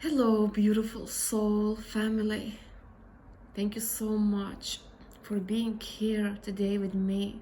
Hello, beautiful soul family. Thank you so much for being here today with me.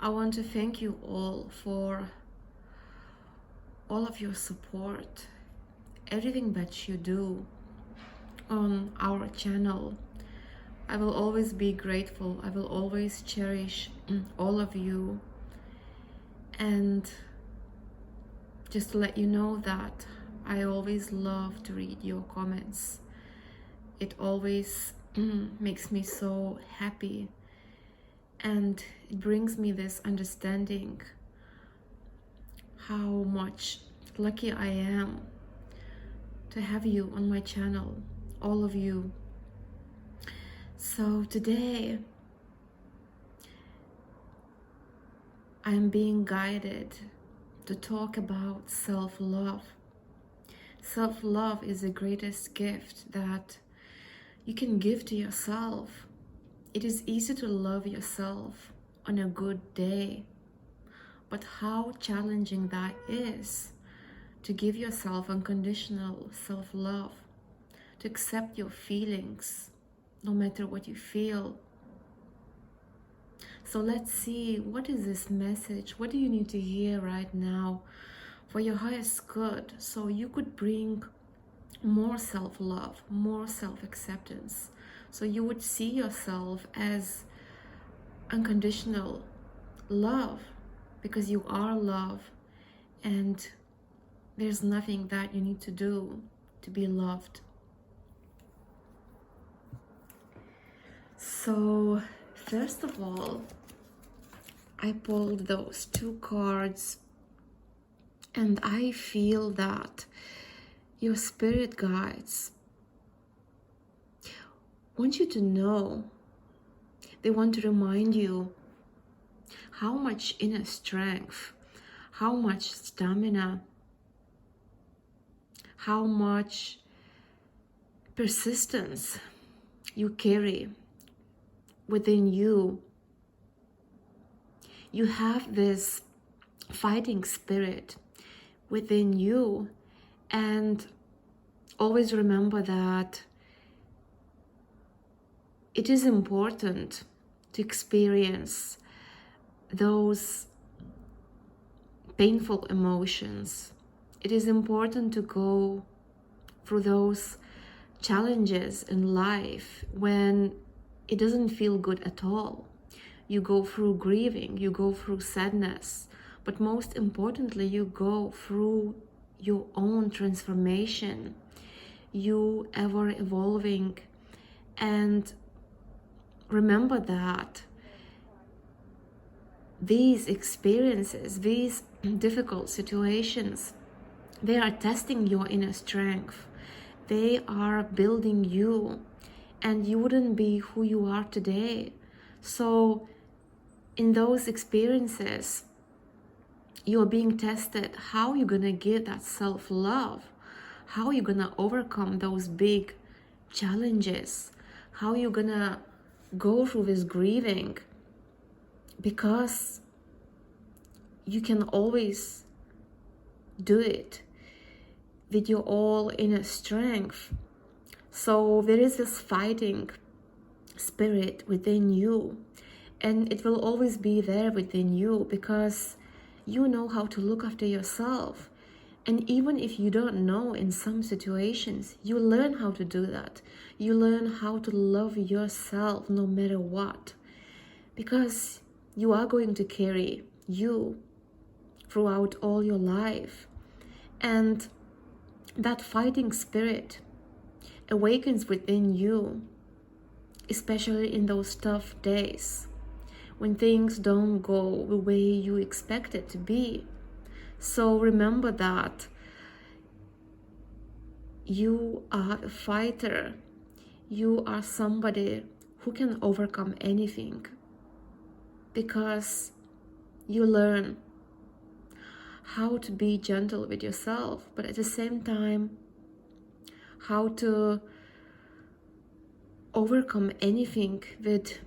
I want to thank you all for all of your support, everything that you do on our channel. I will always be grateful. I will always cherish all of you. And just to let you know that I always love to read your comments. It always makes me so happy, and it brings me this understanding how much lucky I am to have you on my channel, all of you. So today I'm being guided to talk about self-love. Self-love is the greatest gift that you can give to yourself. It is easy to love yourself on a good day, but how challenging that is to give yourself unconditional self-love, to accept your feelings no matter what you feel. So let's see, what is this message? What do you need to hear right now for your highest good, so you could bring more self-love, more self-acceptance, so you would see yourself as unconditional love, because you are love, and there's nothing that you need to do to be loved. So first of all, I pulled those two cards, and I feel that your spirit guides want you to know, they want to remind you how much inner strength, how much stamina, how much persistence you carry within you. You have this fighting spirit within you, and always remember that it is important to experience those painful emotions. It is important to go through those challenges in life when it doesn't feel good at all. You go through grieving, you go through sadness, but most importantly, you go through your own transformation, you ever evolving. And remember that these experiences, these difficult situations, they are testing your inner strength. They are building you, and you wouldn't be who you are today. So in those experiences, you are being tested. How are you gonna give that self-love? How are you gonna overcome those big challenges? How are you gonna go through this grieving? Because you can always do it with your all inner strength. So there is this fighting spirit within you, and it will always be there within you, because you know how to look after yourself. And even if you don't know in some situations, you learn how to do that. You learn how to love yourself no matter what, because you are going to carry you throughout all your life. And that fighting spirit awakens within you, especially in those tough days when things don't go the way you expect it to be. So remember that you are a fighter. You are somebody who can overcome anything, because you learn how to be gentle with yourself, but at the same time, how to overcome anything with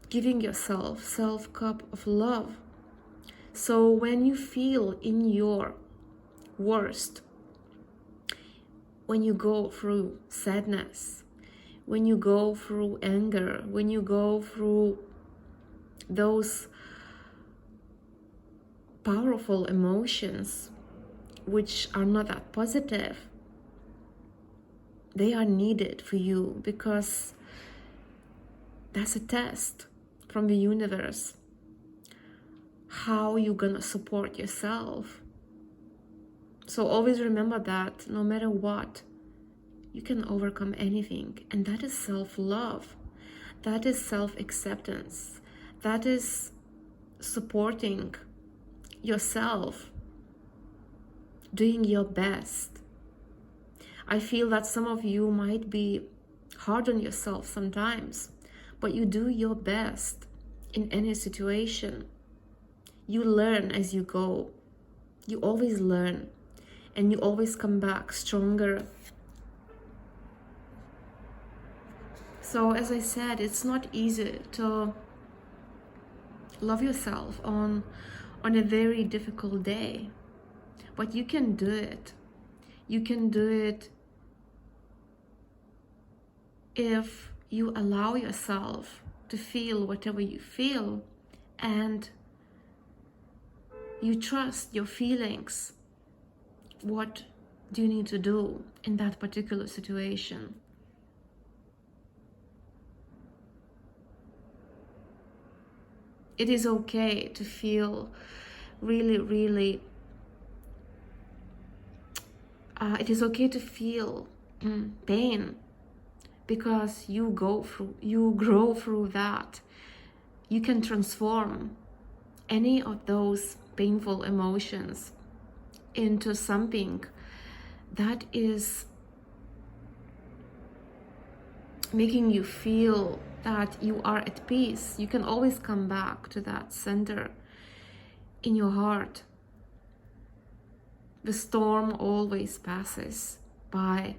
giving yourself self-cup of love. So when you feel in your worst, when you go through sadness, when you go through anger, when you go through those powerful emotions which are not that positive, they are needed for you, because that's a test from the universe. How you gonna support yourself? So always remember that no matter what, you can overcome anything. And that is self-love. That is self-acceptance. That is supporting yourself, doing your best. I feel that some of you might be hard on yourself sometimes, but you do your best in any situation. You learn as you go. You always learn, and you always come back stronger. So as I said, it's not easy to love yourself on a very difficult day, but you can do it. You can do it if you allow yourself to feel whatever you feel, and you trust your feelings. What do you need to do in that particular situation? It is okay to feel really it is okay to feel pain, because you grow through that. You can transform any of those painful emotions into something that is making you feel that you are at peace. You can always come back to that center in your heart. The storm always passes by.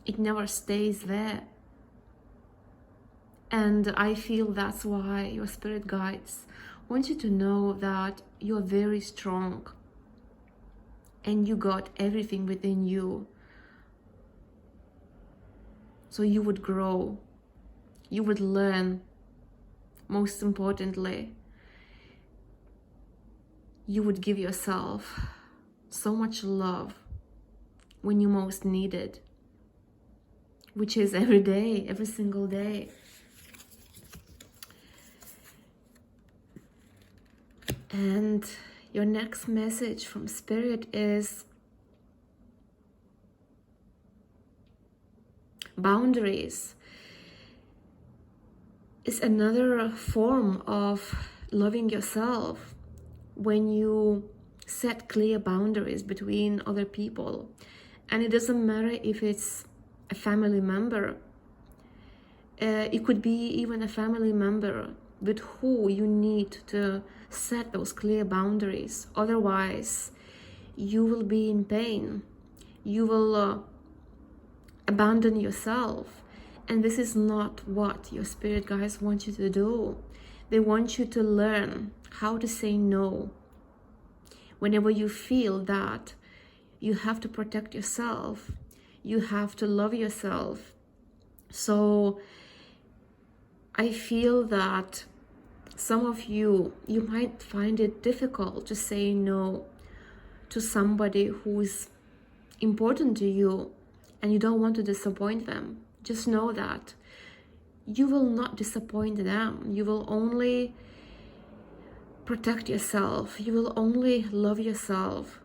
It never stays there. And I feel that's why your spirit guides want you to know that you're very strong, and you got everything within you. So you would grow, you would learn. Most importantly, you would give yourself so much love when you most need it, which is every day, every single day. And your next message from Spirit is boundaries is another form of loving yourself. When you set clear boundaries between other people, and it doesn't matter if it's a family member, it could be even a family member with who you need to set those clear boundaries. Otherwise, you will be in pain. You will abandon yourself. And this is not what your spirit guides want you to do. They want you to learn how to say no. Whenever you feel that you have to protect yourself, you have to love yourself. So I feel that some of you might find it difficult to say no to somebody who's important to you, and you don't want to disappoint them. Just know that you will not disappoint them. You will only protect yourself. You will only love yourself.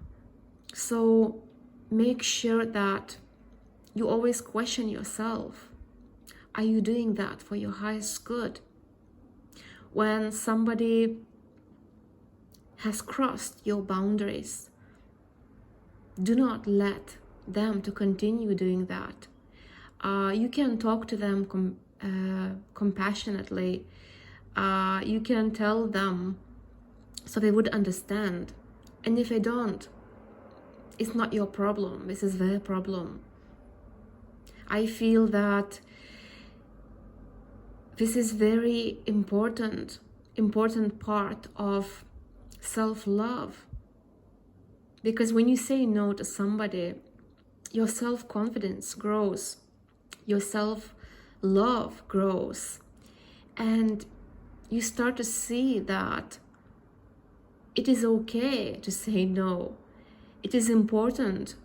So make sure that you always question yourself. Are you doing that for your highest good? When somebody has crossed your boundaries, do not let them to continue doing that. You can talk to them compassionately. You can tell them so they would understand. And if they don't, it's not your problem. This is their problem. I feel that this is very important part of self-love. Because when you say no to somebody, your self-confidence grows, your self-love grows, and you start to see that it is okay to say no. It is important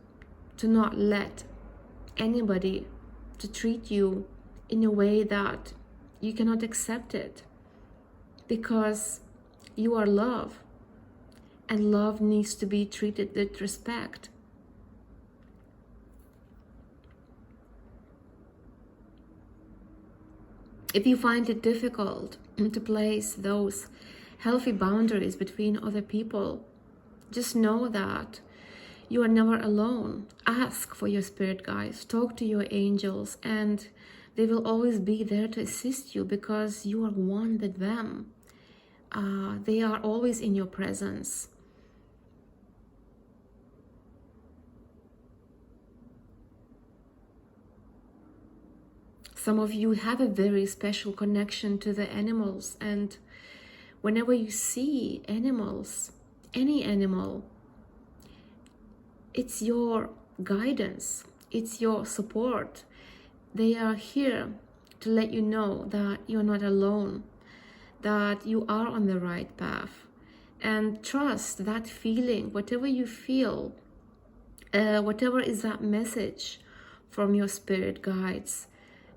to not let anybody to treat you in a way that you cannot accept it, because you are love, and love needs to be treated with respect. If you find it difficult to place those healthy boundaries between other people, just know that you are never alone. Ask for your spirit guides, talk to your angels, and they will always be there to assist you, because you are one with them. They are always in your presence. Some of you have a very special connection to the animals, and whenever you see animals, any animal, it's your guidance, it's your support. They are here to let you know that you're not alone, that you are on the right path. And trust that feeling, whatever you feel, whatever is that message from your spirit guides,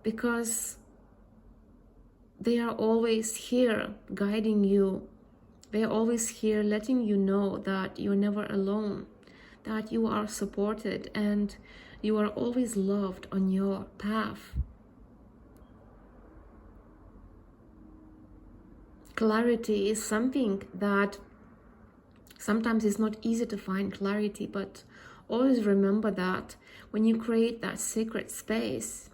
because they are always here guiding you. They are always here letting you know that you're never alone, that you are supported, and you are always loved on your path. Clarity is something that sometimes is not easy to find clarity, but always remember that when you create that sacred space,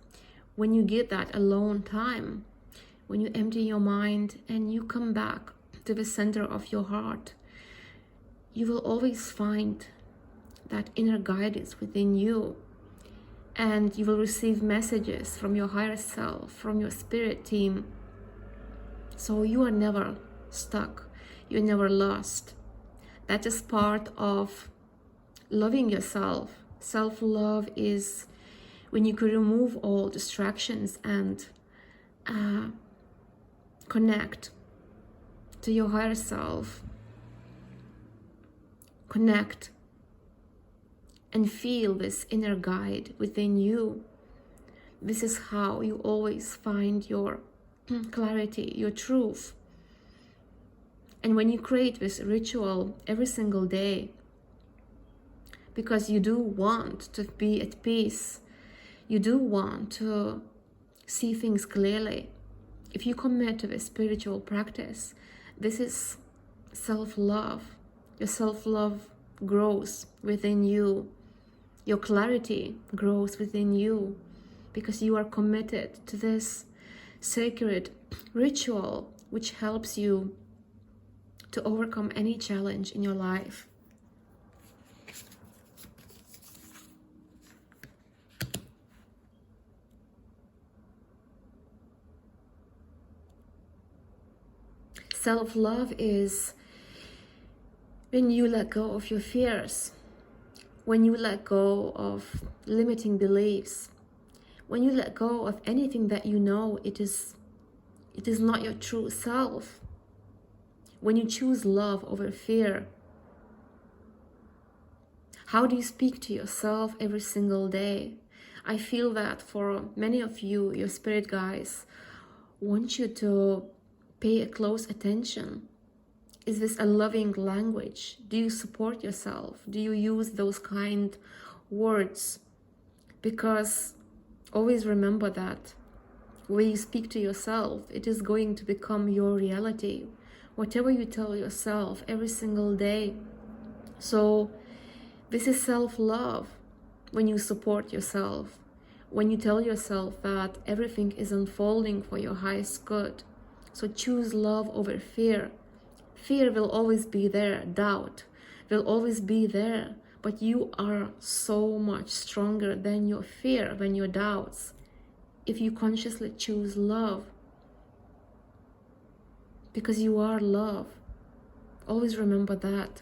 when you get that alone time, when you empty your mind and you come back to the center of your heart, you will always find that inner guidance within you, and you will receive messages from your higher self, from your spirit team. So you are never stuck, you're never lost. That is part of loving yourself. Self-love is when you can remove all distractions and connect to your higher self, connect and feel this inner guide within you. This is how you always find your clarity, your truth. And when you create this ritual every single day, because you do want to be at peace, you do want to see things clearly, if you commit to this spiritual practice, this is self-love. Your self-love grows within you. Your clarity grows within you, because you are committed to this sacred ritual which helps you to overcome any challenge in your life. Self-love is when you let go of your fears, when you let go of limiting beliefs, when you let go of anything that you know it is not your true self, when you choose love over fear. How do you speak to yourself every single day? I feel that for many of you, your spirit guides want you to pay a close attention. Is this a loving language? Do you support yourself? Do you use those kind words? Because always remember that when you speak to yourself, it is going to become your reality. Whatever you tell yourself every single day. So this is self-love, when you support yourself, when you tell yourself that everything is unfolding for your highest good. So choose love over fear. Fear will always be there, doubt will always be there, but you are so much stronger than your fear, than your doubts, if you consciously choose love, because you are love. Always remember that.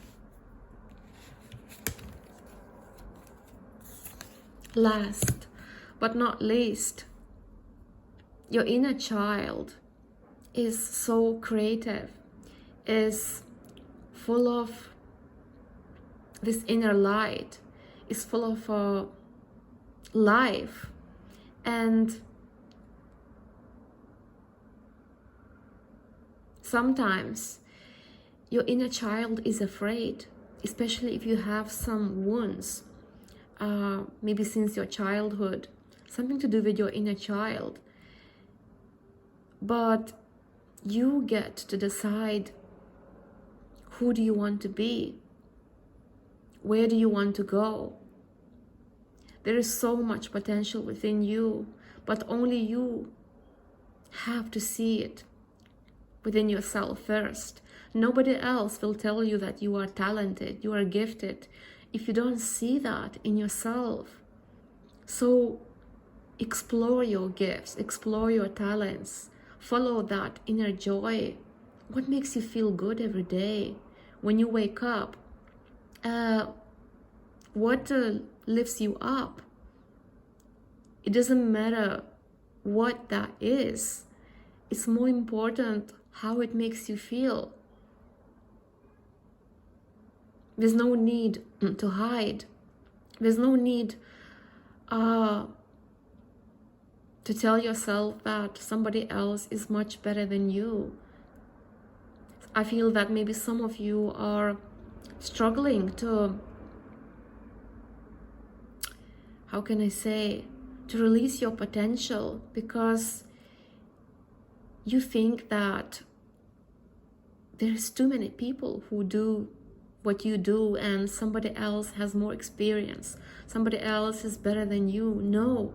Last but not least, your inner child is so creative, is full of this inner light, is full of life. And sometimes your inner child is afraid, especially if you have some wounds, maybe since your childhood, something to do with your inner child. But you get to decide, who do you want to be? Where do you want to go? There is so much potential within you, but only you have to see it within yourself first. Nobody else will tell you that you are talented, you are gifted, if you don't see that in yourself. So explore your gifts, explore your talents, follow that inner joy. What makes you feel good every day when you wake up? What lifts you up? It doesn't matter what that is. It's more important how it makes you feel. There's no need to hide. There's no need to tell yourself that somebody else is much better than you. I feel that maybe some of you are struggling to, how can I say, to release your potential, because you think that there's too many people who do what you do and somebody else has more experience, somebody else is better than you. No.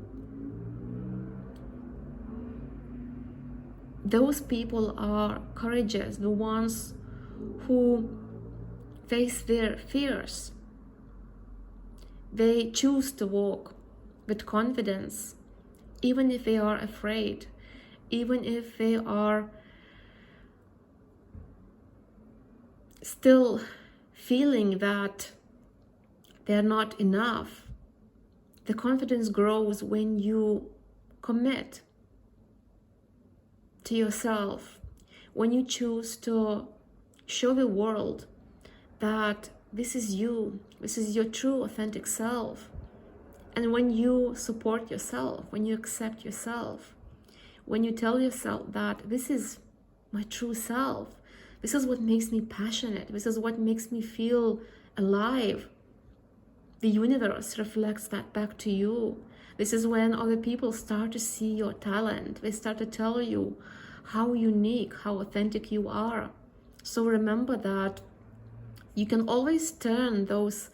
Those people are courageous, the ones who face their fears. They choose to walk with confidence, even if they are afraid, even if they are still feeling that they're not enough. The confidence grows when you commit to yourself, when you choose to show the world that this is you, this is your true authentic self. And when you support yourself, when you accept yourself, when you tell yourself that this is my true self, this is what makes me passionate, this is what makes me feel alive, the universe reflects that back to you. This is when other people start to see your talent. They start to tell you how unique, how authentic you are. So remember that you can always turn those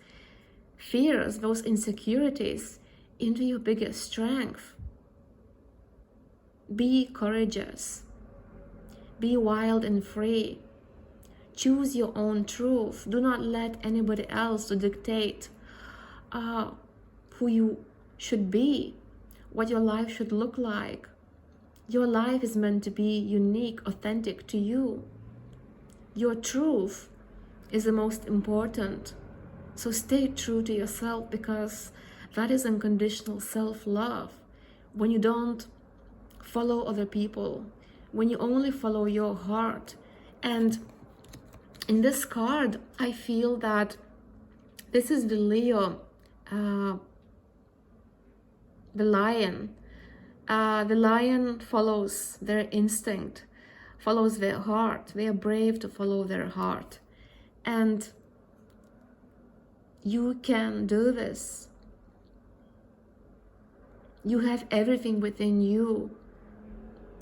fears, those insecurities into your biggest strength. Be courageous. Be wild and free. Choose your own truth. Do not let anybody else to dictate who you should be, what your life should look like. Your life is meant to be unique, authentic to you. Your truth is the most important. So stay true to yourself, because that is unconditional self-love. When you don't follow other people, when you only follow your heart. And in this card, I feel that this is the Leo, the lion. The lion follows their instinct, follows their heart. They are brave to follow their heart. And you can do this. You have everything within you.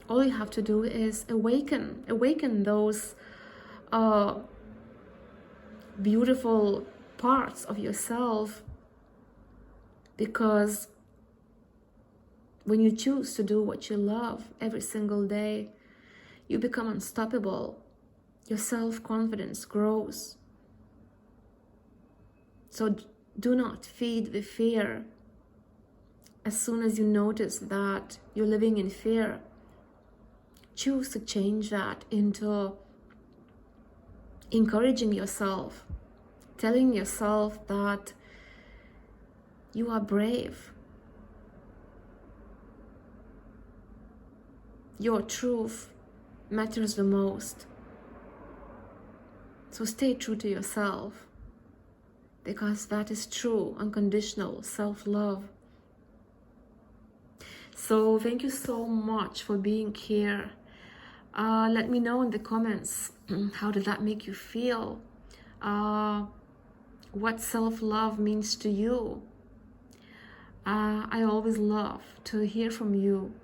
All you have to do is awaken those beautiful parts of yourself, because when you choose to do what you love every single day, you become unstoppable. Your self-confidence grows. So do not feed the fear. As soon as you notice that you're living in fear, choose to change that into encouraging yourself, telling yourself that you are brave, Your truth matters the most. So stay true to yourself, because that is true, unconditional self-love. So thank you so much for being here. Let me know in the comments, how did that make you feel? What self-love means to you. I always love to hear from you.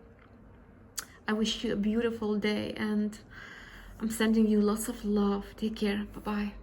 I wish you a beautiful day, and I'm sending you lots of love. Take care. Bye-bye.